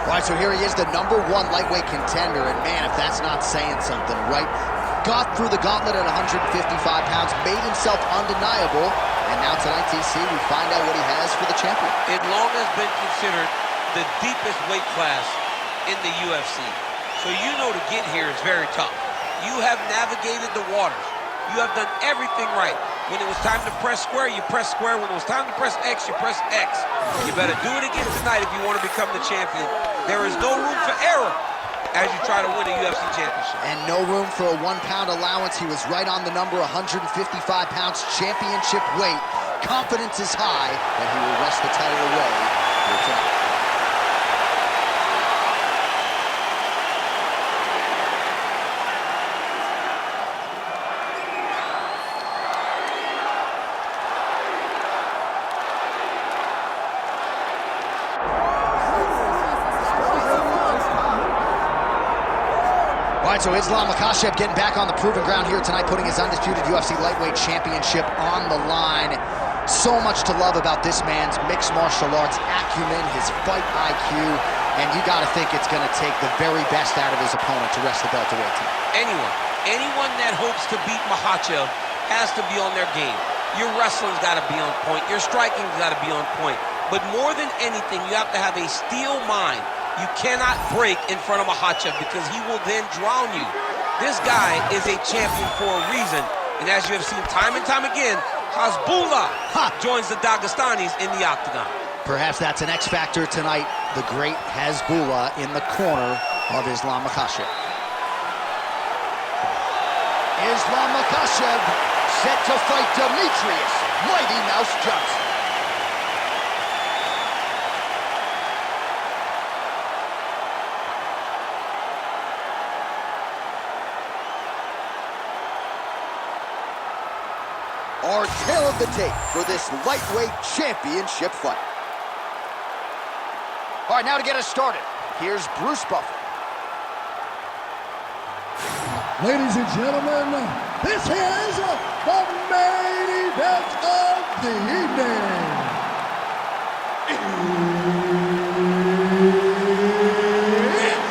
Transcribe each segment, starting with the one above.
All right, so here he is, the #1 lightweight contender, and man, if that's not saying something, right? Got through the gauntlet at 155 pounds, made himself undeniable, and now tonight, TC, we find out what he has for the champion. It long has been considered the deepest weight class in the UFC. So you know to get here is very tough. You have navigated the waters. You have done everything right. When it was time to press square, you press square. When it was time to press X, you press X. You better do it again tonight if you want to become the champion. There is no room for error as you try to win a UFC championship. And no room for a 1 pound allowance. He was right on the number, 155 pounds, championship weight. Confidence is high that he will wrest the title away here tonight. All right, so Islam Makhachev getting back on the proven ground here tonight, putting his undisputed UFC lightweight championship on the line. So much to love about this man's mixed martial arts acumen, his fight IQ, and you got to think it's going to take the very best out of his opponent to wrest the belt away tonight. Anyone that hopes to beat Makhachev has to be on their game. Your wrestling's got to be on point. Your striking's got to be on point. But more than anything, you have to have a steel mind. You cannot break in front of Makhachev because he will then drown you. This guy is a champion for a reason. And as you have seen time and time again, Hasbullah joins the Dagestanis in the octagon. Perhaps that's an X factor tonight. The great Hasbullah in the corner of Islam Makhachev. Islam Makhachev set to fight Demetrious, Mighty Mouse Johnson. Our tale of the tape for this lightweight championship fight. All right, now to get us started, here's Bruce Buffer. Ladies and gentlemen, this is the main event of the evening. It's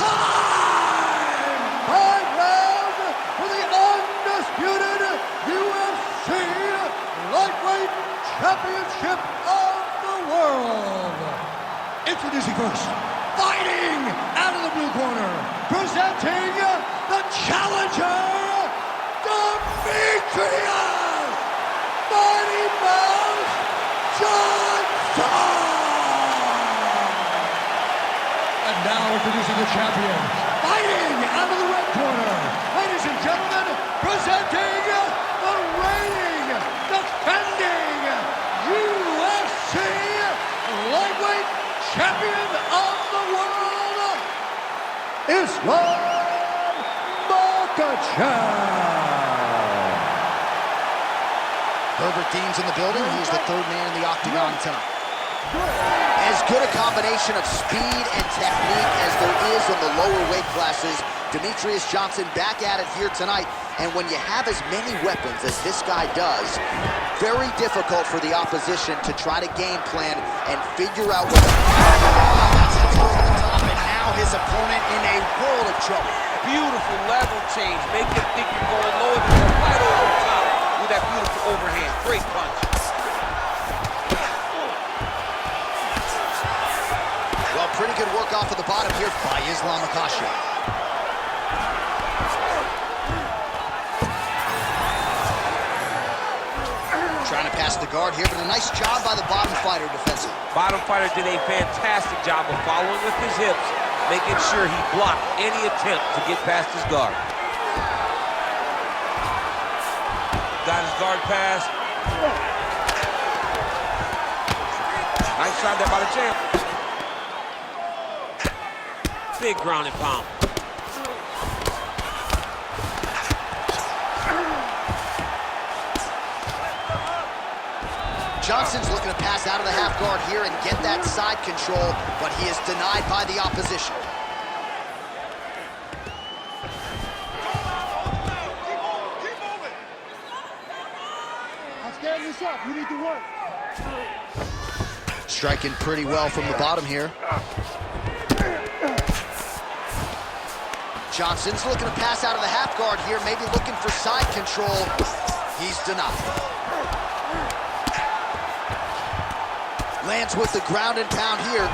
time! 5 rounds for the undisputed UFC Lightweight Championship of the world. Introducing first, fighting out of the blue corner, presenting the challenger, Demetrious, Mighty Mouse Johnson. And now introducing the champion, fighting out of the red corner, ladies and gentlemen, presenting the reigning, defending UFC Lightweight Champion of the world, Islam Makhachev. Herbert Dean's in the building. He's the third man in the octagon tonight. As good a combination of speed and technique as there is in the lower weight classes, Demetrious Johnson back at it here tonight. And when you have as many weapons as this guy does, very difficult for the opposition to try to game plan and figure out what that's the top of the top, and now his opponent in a world of trouble. Beautiful level change. Make him think you're going low and go right over the top with that beautiful overhand. Great punch. Well, pretty good work off of the bottom here by Islam Makhachev. Trying to pass the guard here, but a nice job by the bottom fighter defensively. Bottom fighter did a fantastic job of following with his hips, making sure he blocked any attempt to get past his guard. Got his guard passed. Nice shot there by the champ. Big ground and pound. Johnson's looking to pass out of the half guard here and get that side control, but he is denied by the opposition. I'm scaring this up. You need to work. Striking pretty well from the bottom here. Johnson's looking to pass out of the half guard here, maybe looking for side control. He's denied. Lands with the ground and pound here.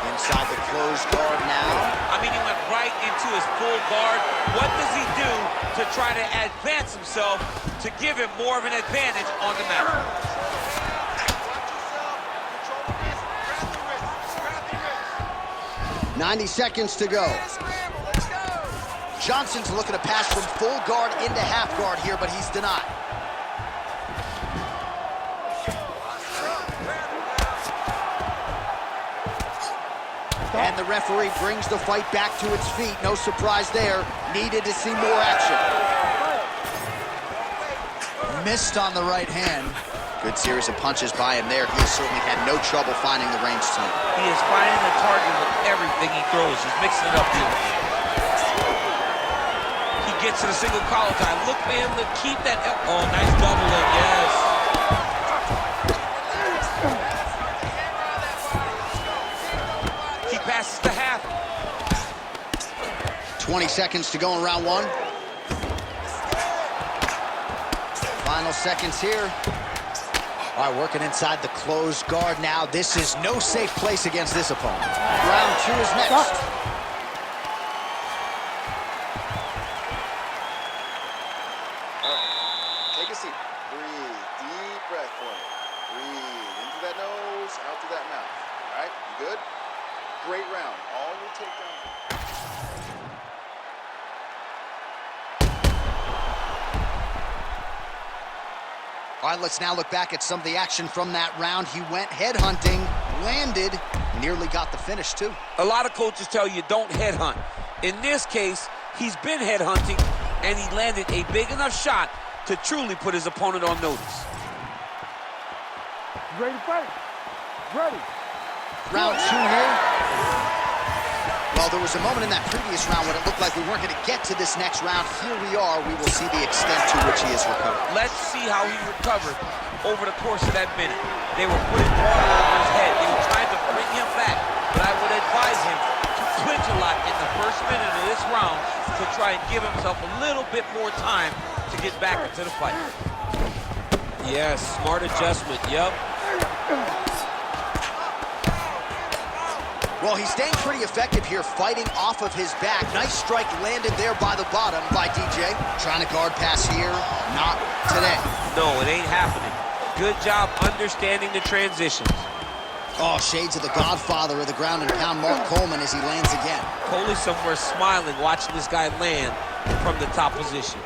Inside the closed guard now. I mean, he went right into his full guard. What does he do to try to advance himself to give him more of an advantage on the mat? 90 seconds to go. Johnson's looking to pass from full guard into half guard here, but he's denied. And the referee brings the fight back to its feet. No surprise there. Needed to see more action. Missed on the right hand. Good series of punches by him there. He certainly had no trouble finding the range zone. He is finding the target with everything he throws. He's mixing it up beautifully. He gets to the single collar time. Look for him to keep that. Oh, nice double leg, yes. He passes the half. 20 seconds to go in round one. Final seconds here. All right, working inside the closed guard now. This is no safe place against this opponent. Round two is next. Take a seat. Breathe. Deep breath for me. Breathe. In through that nose, out through that mouth. All right? You good? Great round. All your takedown. All right, let's now look back at some of the action from that round. He went headhunting, landed, nearly got the finish, too. A lot of coaches tell you don't headhunt. In this case, he's been headhunting, and he landed a big enough shot to truly put his opponent on notice. Ready to fight? Ready. Round two here. Well, there was a moment in that previous round when it looked like we weren't going to get to this next round. Here we are. We will see the extent to which he has recovered. Let's see how he recovered over the course of that minute. They were putting water over his head. They were trying to bring him back. But I would advise him to twitch a lot in the first minute of this round to try and give himself a little bit more time to get back into the fight. Yes, smart adjustment. Yep. Well, he's staying pretty effective here, fighting off of his back. Nice strike landed there by the bottom by DJ. Trying to guard pass here. Not today. No, it ain't happening. Good job understanding the transitions. Oh, shades of the godfather of the ground and pound, Mark Coleman, as he lands again. Coley somewhere smiling, watching this guy land from the top position.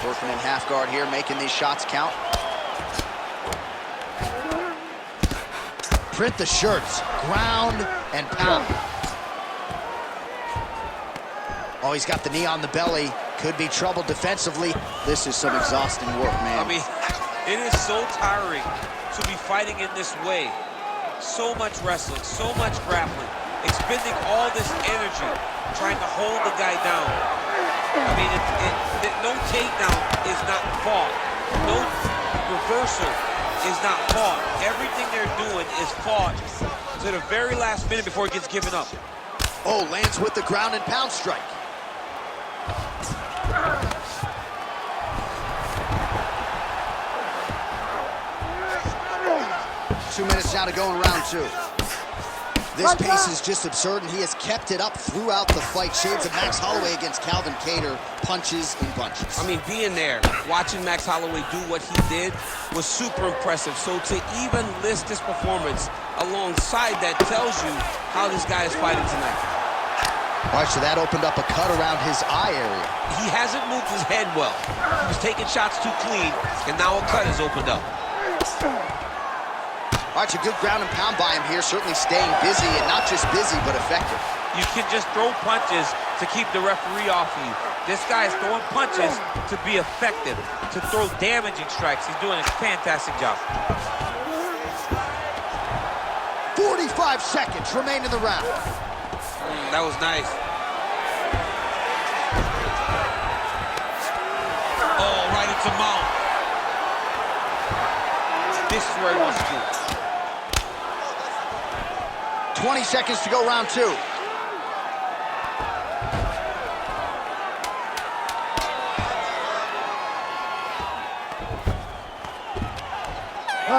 Working in half guard here, making these shots count. Print the shirts, ground and pound. Oh, he's got the knee on the belly. Could be trouble defensively. This is some exhausting work, man. I mean, it is so tiring to be fighting in this way. So much wrestling, so much grappling, expending all this energy, trying to hold the guy down. I mean, no takedown is not fought. No reversal is not fought. Everything they're doing is fought to the very last minute before it gets given up. Oh, lands with the ground and pound strike. Two minutes now to go in round two. This pace is just absurd, and he has kept it up throughout the fight. Shades of Max Holloway against Calvin Kattar, punches and bunches. I mean, being there, watching Max Holloway do what he did was super impressive. So to even list this performance alongside that tells you how this guy is fighting tonight. All right, so that opened up a cut around his eye area. He hasn't moved his head well. He was taking shots too clean, and now a cut has opened up. All right, so good ground and pound by him here, certainly staying busy, and not just busy, but effective. You can just throw punches to keep the referee off of you. This guy is throwing punches to be effective, to throw damaging strikes. He's doing a fantastic job. 45 seconds remain in the round. That was nice. Oh, right into mount. This is where he wants to do. 20 seconds to go, round 2. 2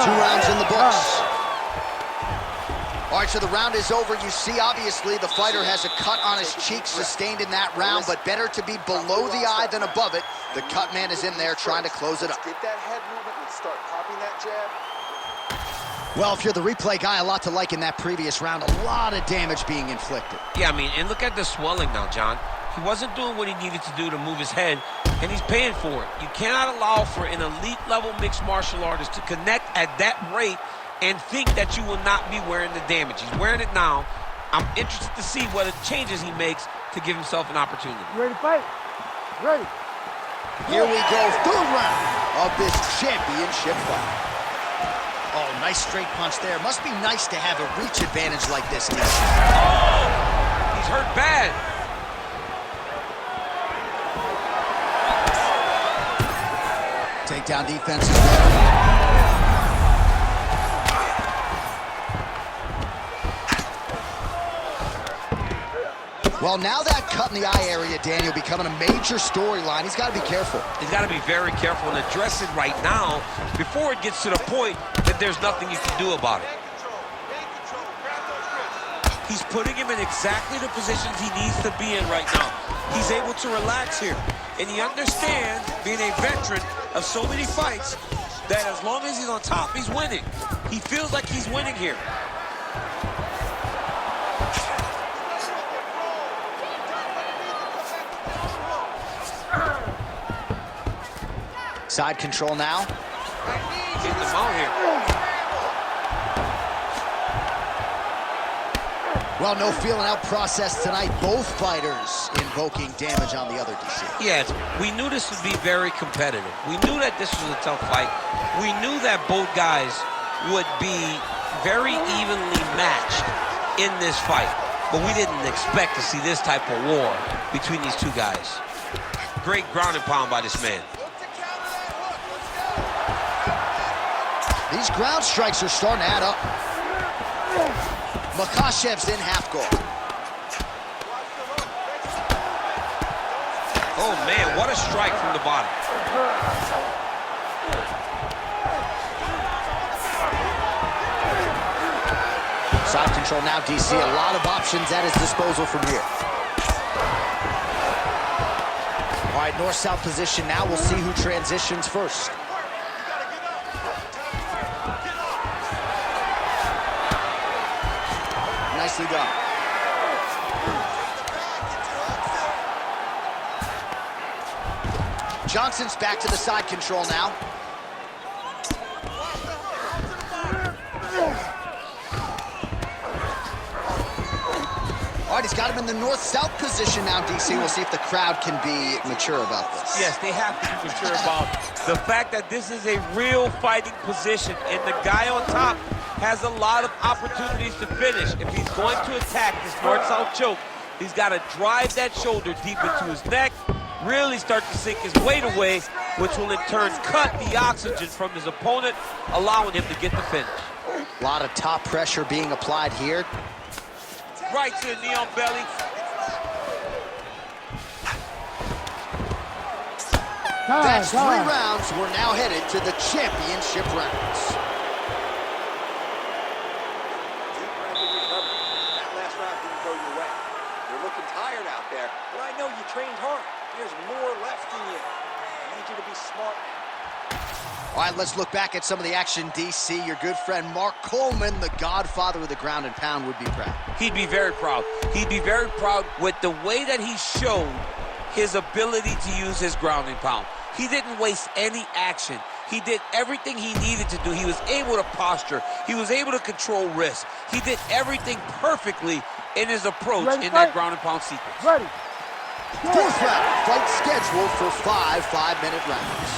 rounds in the books. All right, so the round is over. You see, obviously, the fighter has a cut on his cheek sustained in that round, but better to be below the eye than above it. The cut man is in there trying to close it up. Get that head movement and start popping that jab. Well, if you're the replay guy, a lot to like in that previous round. A lot of damage being inflicted. Yeah, I mean, and look at the swelling now, John. He wasn't doing what he needed to do to move his head, and he's paying for it. You cannot allow for an elite-level mixed martial artist to connect at that rate and think that you will not be wearing the damage. He's wearing it now. I'm interested to see what changes he makes to give himself an opportunity. You ready to fight? Ready. Here we go, 3rd round of this championship fight. Oh, nice straight punch there. Must be nice to have a reach advantage like this, DC. Oh! He's hurt bad. Takedown defense is there. Well, now that cut in the eye area, Daniel, becoming a major storyline. He's got to be careful. He's got to be very careful and address it right now before it gets to the point that there's nothing you can do about it. He's putting him in exactly the positions he needs to be in right now. He's able to relax here. And he understands, being a veteran of so many fights, that as long as he's on top, he's winning. He feels like he's winning here. Side control now. Getting him out here. Well, no feeling out process tonight. Both fighters invoking damage on the other, DC. Yes, we knew this would be very competitive. We knew that this was a tough fight. We knew that both guys would be very evenly matched in this fight. But we didn't expect to see this type of war between these two guys. Great ground and pound by this man. These ground strikes are starting to add up. Makhachev's in half guard. Oh, man, what a strike from the bottom. Side control now, DC. A lot of options at his disposal from here. All right, north-south position now. We'll see who transitions first. Nicely done. Johnson's back to the side control now. All right, he's got him in the north-south position now, DC. We'll see if the crowd can be mature about this. Yes, they have to be mature about the fact that this is a real fighting position, and the guy on top has a lot of opportunities to finish. If he's going to attack this north-south choke, he's got to drive that shoulder deep into his neck, really start to sink his weight away, which will in turn cut the oxygen from his opponent, allowing him to get the finish. A lot of top pressure being applied here. Right to the knee on belly. That's 3 rounds. We're now headed to the championship rounds. That last round didn't go your way. You're looking tired out there, but I know you trained hard. There's more left in you. I need you to be smart. All right, let's look back at some of the action, DC. Your good friend Mark Coleman, the godfather of the ground and pound, would be proud. He'd be very proud. He'd be very proud with the way that he showed his ability to use his ground and pound. He didn't waste any action. He did everything he needed to do. He was able to posture. He was able to control risk. He did everything perfectly in his approach in that ground and pound sequence. Ready. 4th round, fight scheduled for 5 5-minute rounds.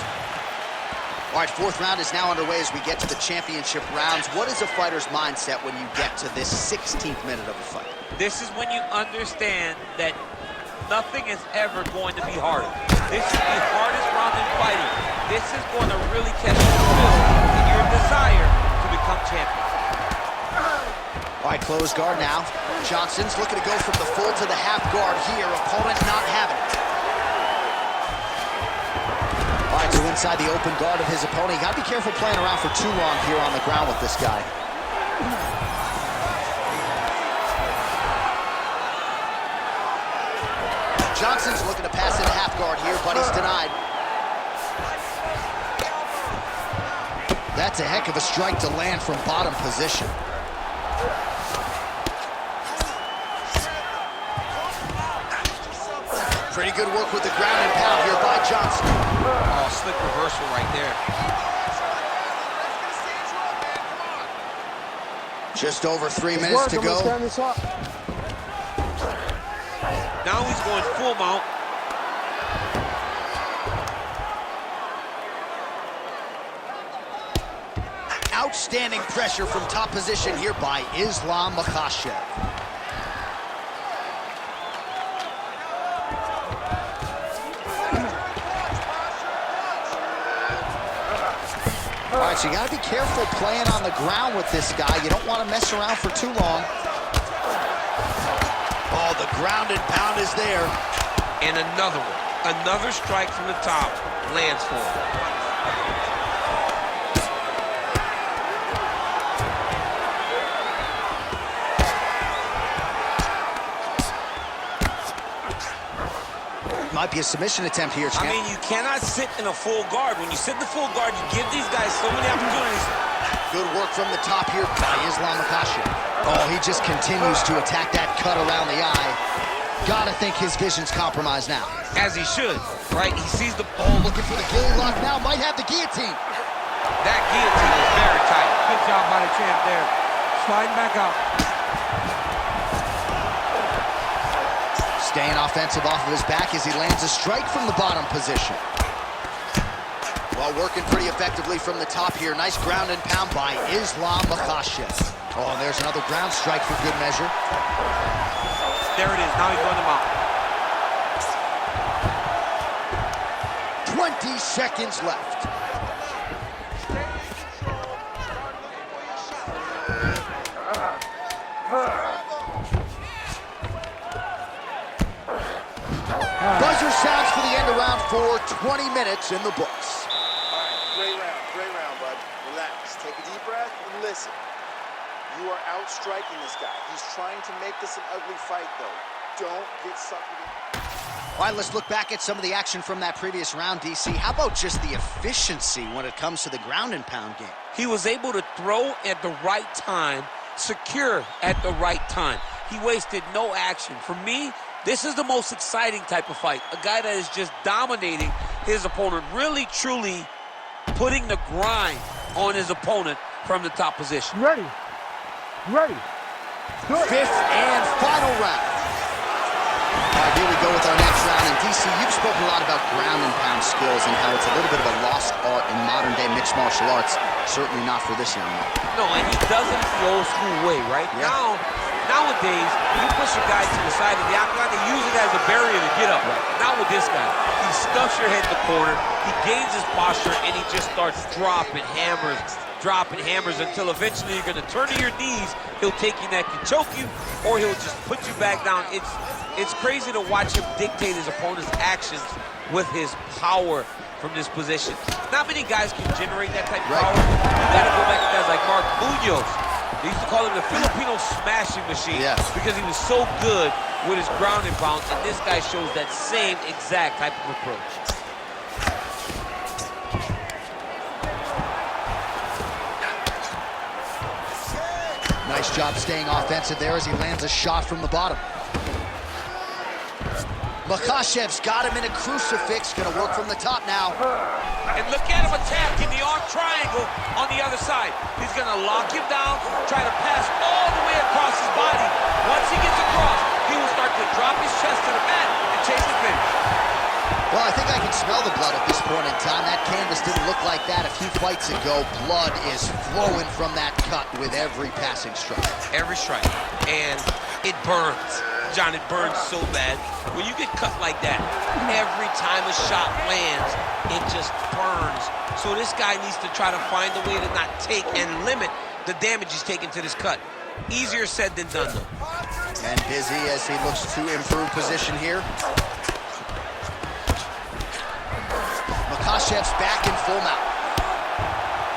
All right, 4th round is now underway as we get to the championship rounds. What is a fighter's mindset when you get to this 16th minute of a fight? This is when you understand that nothing is ever going to be harder. This is the hardest round in fighting. This is going to really test your will and your desire to become champion. All right, close guard now. Johnson's looking to go from the full to the half guard here. Opponent not having it. All right, so inside the open guard of his opponent. You got to be careful playing around for too long here on the ground with this guy. Johnson's looking to pass into half guard here, but he's denied. That's a heck of a strike to land from bottom position. Pretty good work with the ground and pound here by Johnson. Oh, slick reversal right there. Just over 3 minutes to go. Now he's going full mount. Outstanding pressure from top position here by Islam Makhachev. All right, so you got to be careful playing on the ground with this guy. You don't want to mess around for too long. Oh, the ground and pound is there. And another one. Another strike from the top lands for him. Might be a submission attempt here, champ. I mean, you cannot sit in a full guard. When you sit in the full guard, you give these guys so many opportunities. Good work from the top here by Islam Makhachev. Oh, he just continues to attack that cut around the eye. Gotta think his vision's compromised now. As he should, right? He sees the... Oh, looking for the gilly lock now. Might have the guillotine. That guillotine is very tight. Good job by the champ there. Sliding back out. Staying offensive off of his back as he lands a strike from the bottom position. Well, working pretty effectively from the top here. Nice ground and pound by Islam Makhachev. Oh, and there's another ground strike for good measure. There it is. Now he's going to mount. 20 seconds left. Buzzer sounds for the end of round 4, 20 minutes in the books. All right, great round, bud. Relax, take a deep breath, and listen. You are outstriking this guy. He's trying to make this an ugly fight, though. Don't get sucked in. All right, let's look back at some of the action from that previous round, DC. How about just the efficiency when it comes to the ground and pound game? He was able to throw at the right time, secure at the right time. He wasted no action. For me, this is the most exciting type of fight. A guy that is just dominating his opponent, really, truly putting the grind on his opponent from the top position. You ready? You ready? Good. Fifth and final round. All right, here we go with our next round. And DC, you've spoken a lot about ground and pound skills and how it's a little bit of a lost art in modern-day mixed martial arts. Certainly not for this young man. No, and he does it the old school way, right? Yeah. Nowadays, you push a guy to the side of the octagon, they use it as a barrier to get up. Right. Not with this guy. He stuffs your head in the corner, he gains his posture, and he just starts dropping hammers until eventually you're going to turn to your knees, he'll take your neck and choke you, or he'll just put you back down. It's crazy to watch him dictate his opponent's actions with his power from this position. Not many guys can generate that type of power. You got to go back to guys like Mark Munoz. They used to call him the Filipino smashing machine because he was so good with his ground and pound, and this guy shows that same exact type of approach. Nice job staying offensive there as he lands a shot from the bottom. Makhachev's got him in a crucifix, gonna work from the top now. And look at him attacking the arm triangle on the other side. He's gonna lock him down, try to pass all the way across his body. Once he gets across, he will start to drop his chest to the mat and chase the finish. Well, I think I can smell the blood at this point in time. That canvas didn't look like that a few fights ago. Blood is flowing from that cut with every passing strike. Every strike. And it burns. John, it burns so bad. When you get cut like that, every time a shot lands, it just burns. So this guy needs to try to find a way to not take and limit the damage he's taking to this cut. Easier said than done, though. And busy as he looks to improve position here. Makhachev's back in full mount.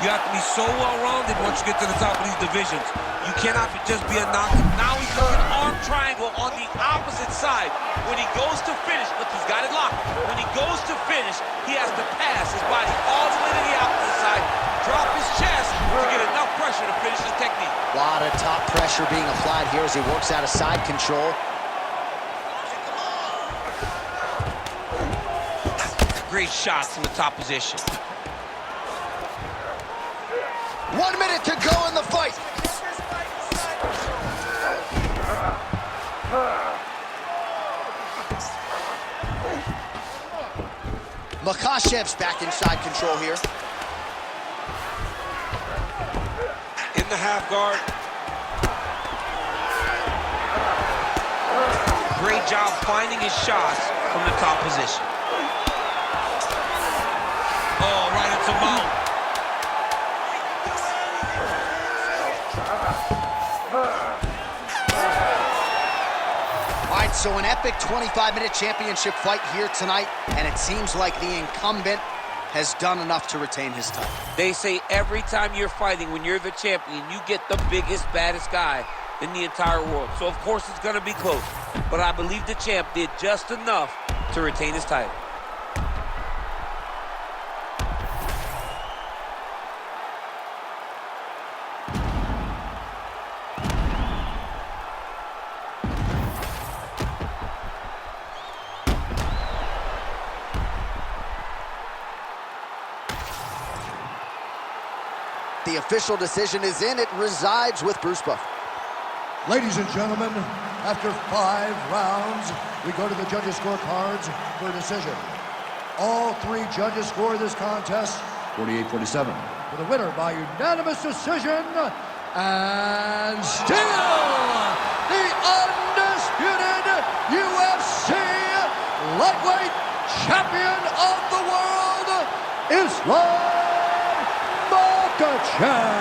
You have to be so well-rounded once you get to the top of these divisions. You cannot just be a knocker. Now he's looking Arm triangle on the opposite side. When he goes to finish, look, he's got it locked. When he goes to finish, he has to pass his body all the way to the opposite side, drop his chest to get enough pressure to finish his technique. A lot of top pressure being applied here as he works out of side control. Great shots from the top position. 1 minute to go in the fight. Makhachev's back inside control here. in the half guard. Great job finding his shots from the top position. Oh, right into mount. All right, so an epic 25-minute championship fight here tonight, and it seems like the incumbent has done enough to retain his title. They say every time you're fighting, when you're the champion, you get the biggest, baddest guy in the entire world. So, of course, it's going to be close. But I believe the champ did just enough to retain his title. The official decision is in. It resides with Bruce Buffer. Ladies and gentlemen, after 5 rounds, we go to the judges' scorecards for a decision. All 3 judges score this contest 48-47. For the winner by unanimous decision, and still the undisputed UFC lightweight champion of the world, Islam Makhachev.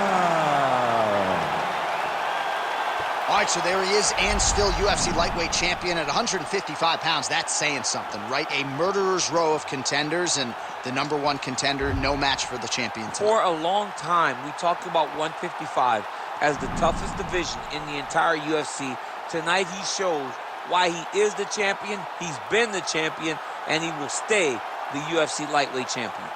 All right, so there he is, and still UFC lightweight champion at 155 pounds. That's saying something, right? A murderer's row of contenders, and the #1 contender, no match for the champion tonight. For a long time, we talked about 155 as the toughest division in the entire UFC. Tonight, he shows why he is the champion, he's been the champion, and he will stay the UFC lightweight champion.